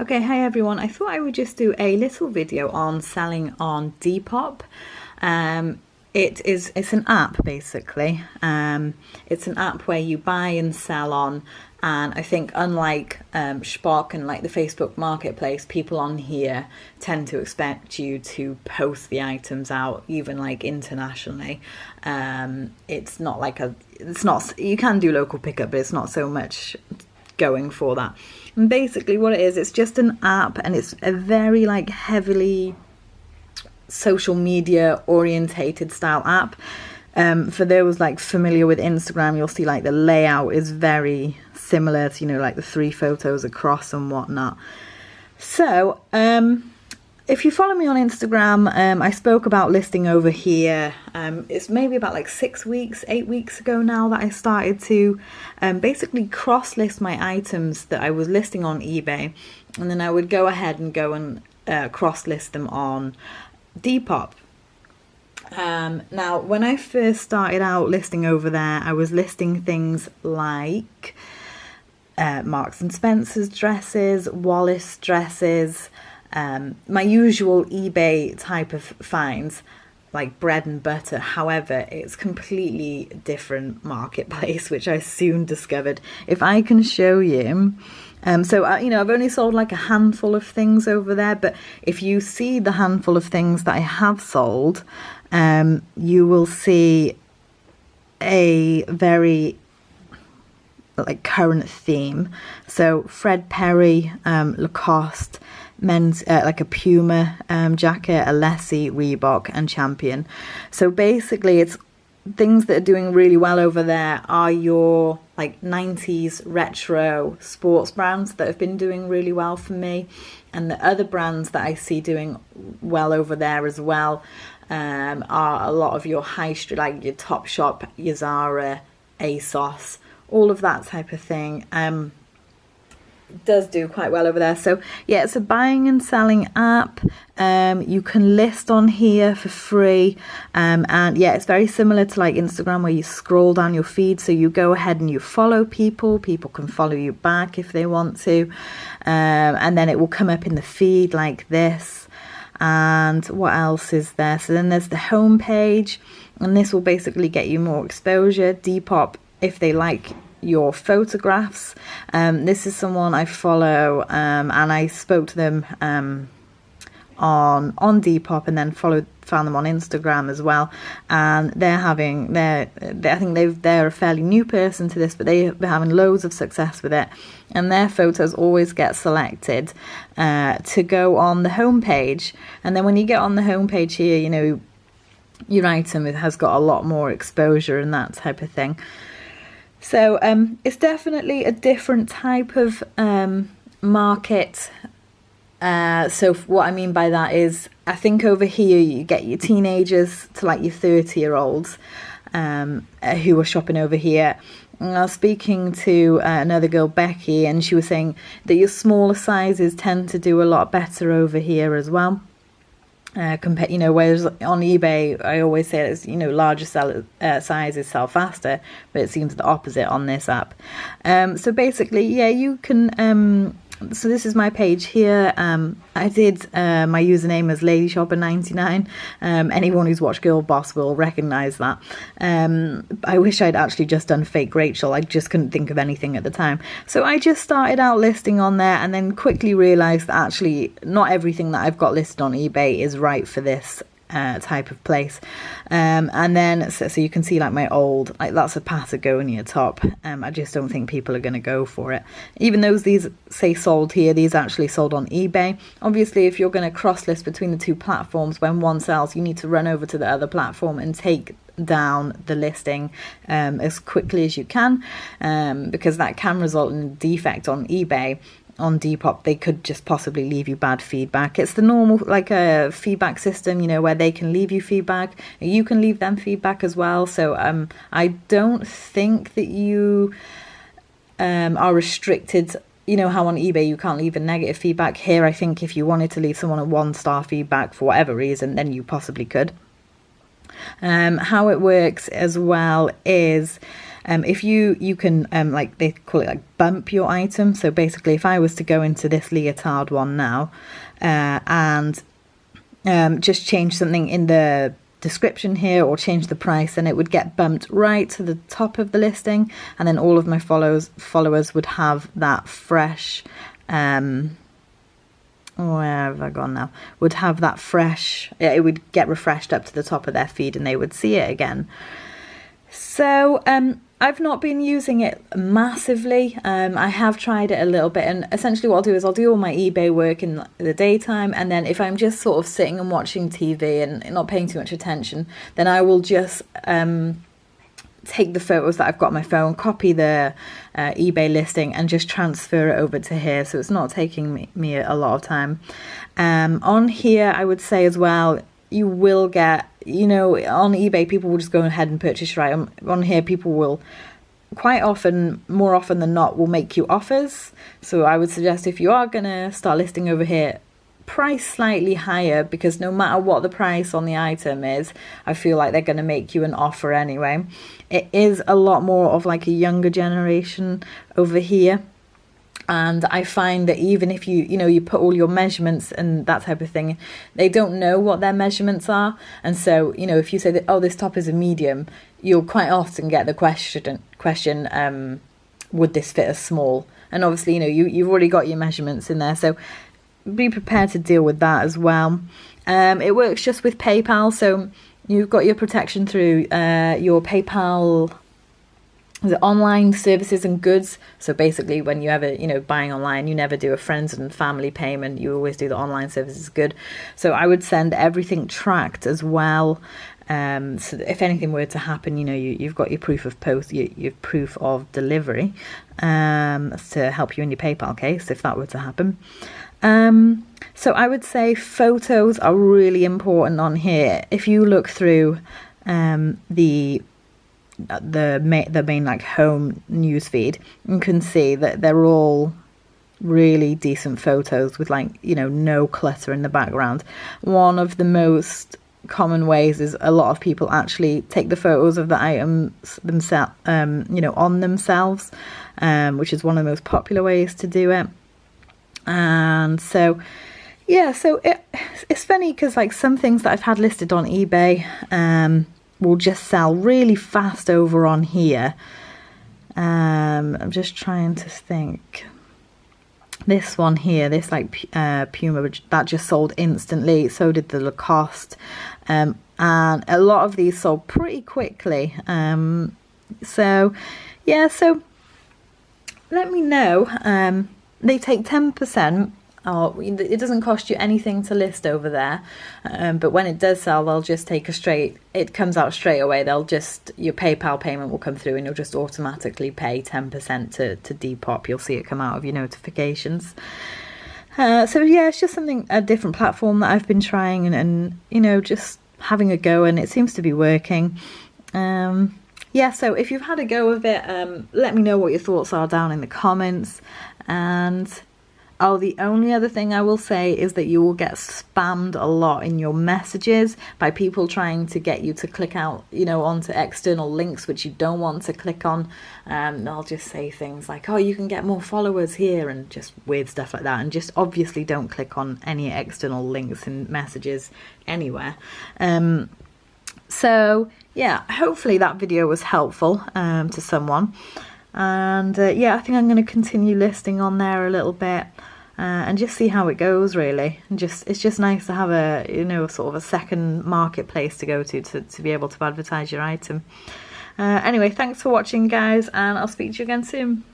Okay, hi everyone. I thought I would just do a little video on selling on Depop. It's an app basically. It's an app where you buy and sell on, and I think unlike Shpock and like the Facebook Marketplace, people on here tend to expect you to post the items out, even like internationally. It's not like you can do local pickup, but it's not so much going for that. And basically what it is, it's just an app, and it's a very like heavily social media orientated style app. For those like familiar with Instagram, you'll see like the layout is very similar to, like the 3 photos across and whatnot. So if you follow me on Instagram, I spoke about listing over here. It's maybe about like 8 weeks ago now that I started to basically cross-list my items that I was listing on eBay, and then I would go ahead and cross-list them on Depop. Now, when I first started out listing over there, I was listing things like Marks and Spencer's dresses, Wallace dresses, my usual eBay type of finds, like bread and butter. However, it's completely different marketplace, which I soon discovered. If I can show you, I've only sold like a handful of things over there, but if you see the handful of things that I have sold, you will see a very like current theme. So Fred Perry, Lacoste, men's like a Puma jacket, a Lessie, Reebok and Champion. So basically it's things that are doing really well over there are your like 90s retro sports brands that have been doing really well for me, and the other brands that I see doing well over there as well are a lot of your high street, like your Topshop, your Zara, ASOS, all of that type of thing. Does do quite well over there. So yeah, it's a buying and selling app. You can list on here for free, and yeah, it's very similar to like Instagram, where you scroll down your feed, so you go ahead and you follow people can follow you back if they want to, and then it will come up in the feed like this. And what else is there? So then there's the home page, and this will basically get you more exposure. Depop, if they like your photographs, this is someone I follow, and I spoke to them on Depop, and then found them on Instagram as well, and I think they're a fairly new person to this, but they've been having loads of success with it, and their photos always get selected to go on the homepage. And then when you get on the homepage here, your item has got a lot more exposure and that type of thing. So it's definitely a different type of market. So what I mean by that is, I think over here you get your teenagers to like your 30-year-olds who are shopping over here. And I was speaking to another girl, Becky, and she was saying that your smaller sizes tend to do a lot better over here as well. Whereas on eBay, I always say it's, larger sizes sell faster, but it seems the opposite on this app. So basically, yeah, you can. So this is my page here. I did my username as LadyShopper99. Anyone who's watched Girl Boss will recognise that. I wish I'd actually just done Fake Rachel. I just couldn't think of anything at the time. So I just started out listing on there, and then quickly realised that actually not everything that I've got listed on eBay is right for this type of place. And then so you can see like my old, like that's a Patagonia top. I just don't think people are going to go for it, even though these say sold here. These actually sold on eBay. Obviously, if you're going to cross list between the two platforms, when one sells, you need to run over to the other platform and take down the listing as quickly as you can, because that can result in a defect on eBay. On Depop, they could just possibly leave you bad feedback. It's the normal like a feedback system, where they can leave you feedback, you can leave them feedback as well. So I don't think that you are restricted. How on eBay you can't leave a negative feedback. Here, I think if you wanted to leave someone a 1-star feedback for whatever reason, then you possibly could. How it works as well is if you can like they call it like bump your item. So basically, if I was to go into this leotard one now and just change something in the description here or change the price, and it would get bumped right to the top of the listing, and then all of my followers would have that fresh where have I gone now, would have that fresh, it would get refreshed up to the top of their feed and they would see it again. So I've not been using it massively. I have tried it a little bit, and essentially what I'll do is I'll do all my eBay work in the daytime, and then if I'm just sort of sitting and watching TV and not paying too much attention, then I will just take the photos that I've got on my phone, copy the eBay listing, and just transfer it over to here, so it's not taking me a lot of time. On here, I would say as well, you will get, you know, on eBay people will just go ahead and purchase your item. On here, people will quite often, more often than not, will make you offers. So I would suggest if you are going to start listing over here, price slightly higher, because no matter what the price on the item is, I feel like they're going to make you an offer anyway. It is a lot more of like a younger generation over here, and I find that even if you put all your measurements and that type of thing, they don't know what their measurements are. And so, you know, if you say that, oh, this top is a medium, you'll quite often get the question, would this fit a small? And obviously, you know, you've already got your measurements in there, so be prepared to deal with that as well. It works just with PayPal, so you've got your protection through your PayPal, the online services and goods. So basically, when you ever, you know, buying online, you never do a friends and family payment, you always do the online services good. So I would send everything tracked as well. So if anything were to happen, you know, you've got your proof of post, your proof of delivery, to help you in your PayPal case if that were to happen. So I would say photos are really important on here. If you look through the main like home news feed, you can see that they're all really decent photos with, like, you know, no clutter in the background. One of the most common ways is a lot of people actually take the photos of the items themselves, you know, on themselves, which is one of the most popular ways to do it. And so, yeah, so it's funny because, like, some things that I've had listed on eBay will just sell really fast over on here. I'm just trying to think. This one here, this like Puma, that just sold instantly. So did the Lacoste, and a lot of these sold pretty quickly. So yeah, so let me know. They take 10%. It doesn't cost you anything to list over there, but when it does sell, they'll just take it comes out straight away. Your PayPal payment will come through, and you'll just automatically pay 10% to Depop. You'll see it come out of your notifications. So yeah, it's just a different platform that I've been trying and you know, just having a go, and it seems to be working. Yeah, so if you've had a go of it, let me know what your thoughts are down in the comments. And the only other thing I will say is that you will get spammed a lot in your messages by people trying to get you to click out, you know, onto external links which you don't want to click on. They'll just say things like, oh, you can get more followers here, and just weird stuff like that. And just obviously don't click on any external links in messages anywhere. So yeah, hopefully that video was helpful to someone. And yeah, I think I'm going to continue listing on there a little bit and just see how it goes, really. And it's just nice to have a, you know, sort of a second marketplace to go to be able to advertise your item. Anyway, thanks for watching, guys, and I'll speak to you again soon.